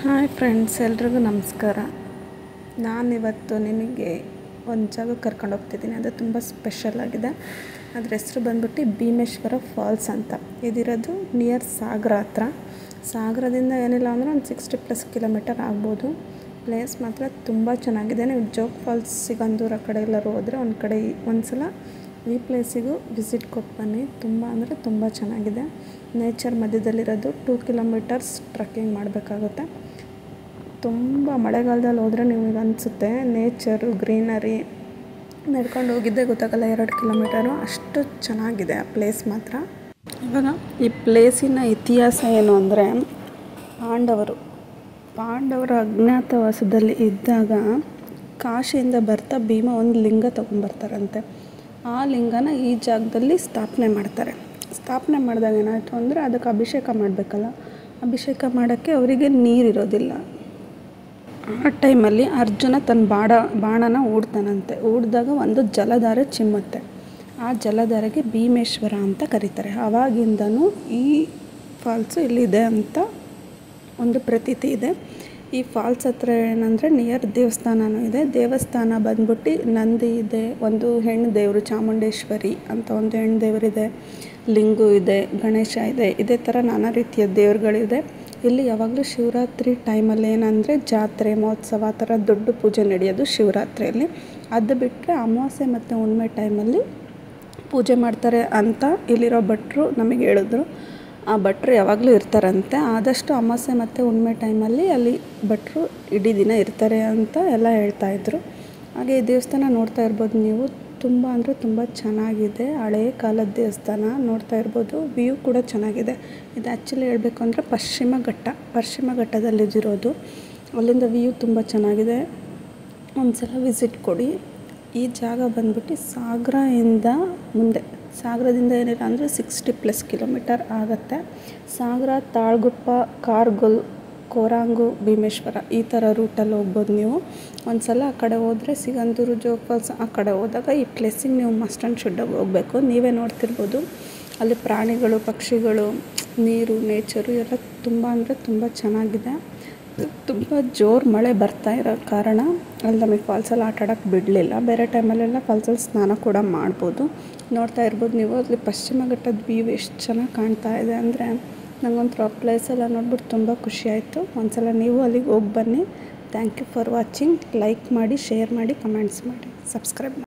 Hi friends, ಎಲ್ರಿಗೂ ನಮಸ್ಕಾರ. ನಾನಿವತ್ತು ನಿಮಗೆ ಒಂದು ಜಾಗಕ್ಕೆ ಕರ್ಕೊಂಡು ಹೋಗ್ತಿದ್ದೀನಿ. ಅದು ತುಂಬ ಸ್ಪೆಷಲ್ ಆಗಿದೆ. ಅದ್ರ ಹೆಸರು ಬಂದ್ಬಿಟ್ಟು ಭೀಮೇಶ್ವರ ಫಾಲ್ಸ್ ಅಂತ. ಇದಿರೋದು ನಿಯರ್ ಸಾಗರ ಹತ್ರ. ಸಾಗರದಿಂದ ಏನಿಲ್ಲ ಅಂದರೆ ಒಂದು 60+ ಕಿಲೋಮೀಟರ್ ಆಗ್ಬೋದು. ಪ್ಲೇಸ್ ಮಾತ್ರ ತುಂಬ ಚೆನ್ನಾಗಿದೆ. ನೀವು ಜೋಗ್ ಫಾಲ್ಸ್ ಸಿಗಂದೂರು ಆ ಕಡೆ ಎಲ್ಲರೂ ಹೋದರೆ ಒಂದು ಸಲ ಈ ಪ್ಲೇಸಿಗೂ ವಿಸಿಟ್ ಕೊಟ್ಟು ಬನ್ನಿ. ತುಂಬ ಅಂದರೆ ತುಂಬ ಚೆನ್ನಾಗಿದೆ. ನೇಚರ್ ಮಧ್ಯದಲ್ಲಿರೋದು. 2 ಕಿಲೋಮೀಟರ್ಸ್ ಟ್ರಕ್ಕಿಂಗ್ ಮಾಡಬೇಕಾಗುತ್ತೆ. ತುಂಬ ಮಳೆಗಾಲದಲ್ಲಿ ಹೋದರೆ ನಿಮಗೆ ಅನಿಸುತ್ತೆ ನೇಚರು, ಗ್ರೀನರಿ, ನಡ್ಕೊಂಡು ಹೋಗಿದ್ದೇ ಗೊತ್ತಾಗಲ್ಲ 2 ಕಿಲೋಮೀಟರು. ಅಷ್ಟು ಚೆನ್ನಾಗಿದೆ ಆ ಪ್ಲೇಸ್ ಮಾತ್ರ. ಇವಾಗ ಈ ಪ್ಲೇಸಿನ ಇತಿಹಾಸ ಏನು ಅಂದರೆ, ಪಾಂಡವರು ಅಜ್ಞಾತವಾಸದಲ್ಲಿ ಇದ್ದಾಗ ಕಾಶಿಯಿಂದ ಬರ್ತಾ ಭೀಮ ಒಂದು ಲಿಂಗ ತೊಗೊಂಬರ್ತಾರಂತೆ. ಆ ಲಿಂಗನ ಈ ಜಾಗದಲ್ಲಿ ಸ್ಥಾಪನೆ ಮಾಡ್ತಾರೆ. ಸ್ಥಾಪನೆ ಮಾಡಿದಾಗ ಏನಾಯಿತು ಅಂದರೆ, ಅದಕ್ಕೆ ಅಭಿಷೇಕ ಮಾಡಬೇಕಲ್ಲ. ಅಭಿಷೇಕ ಮಾಡೋಕ್ಕೆ ಅವರಿಗೆ ನೀರಿರೋದಿಲ್ಲ. ಆ ಟೈಮಲ್ಲಿ ಅರ್ಜುನ ತನ್ನ ಬಾಣನ ಹೂಡ್ತಾನಂತೆ. ಹೂಡಿದಾಗ ಒಂದು ಜಲಧಾರೆ ಚಿಮ್ಮುತ್ತೆ. ಆ ಜಲಧಾರೆಗೆ ಭೀಮೇಶ್ವರ ಅಂತ ಕರೀತಾರೆ. ಆವಾಗಿಂದನೂ ಈ ಫಾಲ್ಸು ಇಲ್ಲಿದೆ ಅಂತ ಒಂದು ಪ್ರತೀತಿ ಇದೆ. ಈ ಫಾಲ್ಸ್ ಹತ್ರ ಏನಂದರೆ ನಿಯರ್ ದೇವಸ್ಥಾನವೂ ಇದೆ. ದೇವಸ್ಥಾನ ಬಂದ್ಬಿಟ್ಟು ನಂದಿ ಇದೆ, ಒಂದು ಹೆಣ್ಣು ದೇವರು ಚಾಮುಂಡೇಶ್ವರಿ ಅಂತ ಒಂದು ಹೆಣ್ಣು ದೇವರಿದೆ, ಲಿಂಗು ಇದೆ, ಗಣೇಶ ಇದೆ. ಇದೇ ಥರ ನಾನಾ ರೀತಿಯ ದೇವರುಗಳಿದೆ. ಇಲ್ಲಿ ಯಾವಾಗಲೂ ಶಿವರಾತ್ರಿ ಟೈಮಲ್ಲಿ ಏನಂದರೆ ಜಾತ್ರೆ, ಮಹೋತ್ಸವ ಆ ಥರ ದೊಡ್ಡ ಪೂಜೆ ನಡೆಯೋದು ಶಿವರಾತ್ರಿಯಲ್ಲಿ. ಅದು ಬಿಟ್ಟರೆ ಅಮಾವಾಸ್ಯೆ ಮತ್ತು ಹುಣ್ಣಿಮೆ ಟೈಮಲ್ಲಿ ಪೂಜೆ ಮಾಡ್ತಾರೆ ಅಂತ ಇಲ್ಲಿರೋ ಭಟ್ರು ನಮಗೆ ಹೇಳಿದ್ರು. ಆ ಭಟ್ರು ಯಾವಾಗಲೂ ಇರ್ತಾರಂತೆ. ಆದಷ್ಟು ಅಮಾವಾಸ್ಯೆ ಮತ್ತು ಹುಣ್ಣಿಮೆ ಟೈಮಲ್ಲಿ ಅಲ್ಲಿ ಭಟ್ರು ಇಡೀ ದಿನ ಇರ್ತಾರೆ ಅಂತ ಎಲ್ಲ ಹೇಳ್ತಾಯಿದ್ರು. ಹಾಗೆ ಈ ದೇವಸ್ಥಾನ ನೋಡ್ತಾ ಇರ್ಬೋದು ನೀವು. ತುಂಬ ಅಂದರೆ ತುಂಬ ಚೆನ್ನಾಗಿದೆ. ಹಳೆಯ ಕಾಲದ ದೇವಸ್ಥಾನ ನೋಡ್ತಾ ಇರ್ಬೋದು. ವ್ಯೂ ಕೂಡ ಚೆನ್ನಾಗಿದೆ. ಇದು ಆ್ಯಕ್ಚುಲಿ ಹೇಳಬೇಕು ಅಂದರೆ ಪಶ್ಚಿಮ ಘಟ್ಟದಲ್ಲಿರೋದು. ಅಲ್ಲಿಂದ ವ್ಯೂ ತುಂಬ ಚೆನ್ನಾಗಿದೆ. ಒಂದು ಸಲ ವಿಸಿಟ್ ಕೊಡಿ. ಈ ಜಾಗ ಬಂದ್ಬಿಟ್ಟು ಸಾಗರದಿಂದ ಏನಿಲ್ಲ ಅಂದರೆ 60+ ಕಿಲೋಮೀಟರ್ ಆಗುತ್ತೆ. ಸಾಗರ, ತಾಳಗುಪ್ಪ, ಕಾರ್ಗಲ್, ಕೋರಾಂಗು, ಭೀಮೇಶ್ವರ ಈ ಥರ ರೂಟಲ್ಲಿ ಹೋಗ್ಬೋದು ನೀವು. ಒಂದು ಸಲ ಆ ಕಡೆ ಹೋದರೆ ಸಿಗಂದೂರು, ಜೋಗ್ ಫಾಲ್ಸ್ ಆ ಕಡೆ ಹೋದಾಗ ಈ ಪ್ಲೇಸಿಗೆ ನೀವು ಮಸ್ಟ್ ಆ್ಯಂಡ್ ಶುಡ್ಡಾಗಿ ಹೋಗಬೇಕು. ನೀವೇ ನೋಡ್ತಿರ್ಬೋದು ಅಲ್ಲಿ ಪ್ರಾಣಿಗಳು, ಪಕ್ಷಿಗಳು, ನೀರು, ನೇಚರು ಎಲ್ಲ ತುಂಬ ಅಂದರೆ ತುಂಬ ಚೆನ್ನಾಗಿದೆ. ತುಂಬ ಜೋರು ಮಳೆ ಬರ್ತಾ ಇರೋ ಕಾರಣ ಅಲ್ಲಿ ನಮಗೆ ಫಾಲ್ಸಲ್ಲಿ ಆಟ ಆಡೋಕ್ಕೆ ಬಿಡಲಿಲ್ಲ. ಬೇರೆ ಟೈಮಲ್ಲೆಲ್ಲ ಫಾಲ್ಸಲ್ಲಿ ಸ್ನಾನ ಕೂಡ ಮಾಡ್ಬೋದು. ನೋಡ್ತಾ ಇರ್ಬೋದು ನೀವು. ಅಲ್ಲಿ ಪಶ್ಚಿಮ ಘಟ್ಟದ ವ್ಯೂ ಎಷ್ಟು ಚೆನ್ನಾಗಿ ಕಾಣ್ತಾ ಇದೆ ಅಂದರೆ, ನನಗಂತೂ ಆ ಪ್ಲೇಸೆಲ್ಲ ನೋಡ್ಬಿಟ್ಟು ತುಂಬ ಖುಷಿ ಆಯಿತು. ಒಂದು ಸಲ ನೀವು ಅಲ್ಲಿಗೆ ಹೋಗಿ ಬನ್ನಿ. Thank you for watching. Like ಮಾಡಿ, ಶೇರ್ ಮಾಡಿ, ಕಮೆಂಟ್ಸ್ ಮಾಡಿ, ಸಬ್ಸ್ಕ್ರೈಬ್ ಮಾಡಿ.